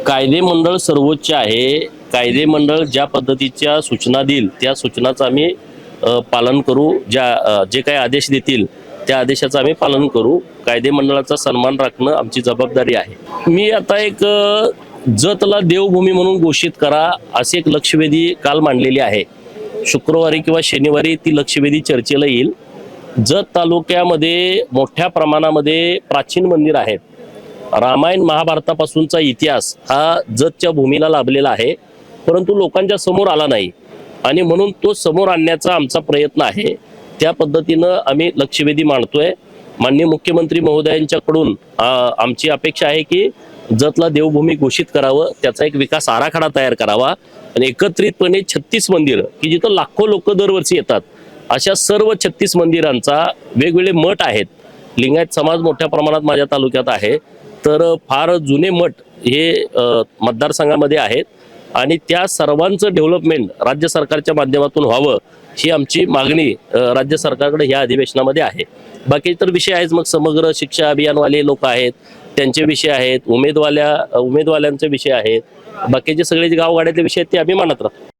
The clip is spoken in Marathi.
कायदे मंडळ सर्वोच्च आहे. कायदे मंडळ ज्या पद्धतीच्या सूचना देईल त्या सूचनाचं आम्ही पालन करू. जे काही आदेश देतील त्या आदेशाचं आम्ही पालन करू. कायदे मंडळाचा सन्मान राखणं आमची जबाबदारी आहे. मी आता एक जतला देवभूमी म्हणून घोषित करा असे एक लक्षवेधी काल मांडलेली आहे. शुक्रवारी किंवा शनिवारी ती लक्षवेधी चर्चेला येईल. जत तालुक्यामध्ये मोठ्या प्रमाणामध्ये प्राचीन मंदिर आहेत. रामायण महाभारतापासूनचा इतिहास हा जतच्या भूमीला लाभलेला आहे, परंतु लोकांच्या समोर आला नाही आणि म्हणून तो समोर आणण्याचा आमचा प्रयत्न आहे. त्या पद्धतीनं आम्ही लक्षवेधी मांडतोय. माननीय मुख्यमंत्री महोदयांच्याकडून आमची अपेक्षा आहे की जतला देवभूमी घोषित करावं, त्याचा एक विकास आराखडा तयार करावा आणि एकत्रितपणे 36 मंदिर की जिथं लाखो लोक दरवर्षी येतात अशा सर्व 36 मंदिरांचा वेगवेगळे मठ आहेत. लिंगायत समाज मोठ्या प्रमाणात माझ्या तालुक्यात आहे, तर फार जुने मठ हे मतदारसंघामध्ये आहेत आणि त्या सर्वांचं डेव्हलपमेंट राज्य सरकारच्या माध्यमातून व्हावं ही आमची मागणी राज्य सरकारकडे या अधिवेशनामध्ये आहे. बाकी तर विषय आहेच. मग समग्र शिक्षा अभियानवाले लोक आहेत त्यांचे विषय आहेत, उमेदवारांचे विषय आहेत, बाकीचे सगळे जे गावगाड्यातले विषय आहेत ते आम्ही मांडत राहतो.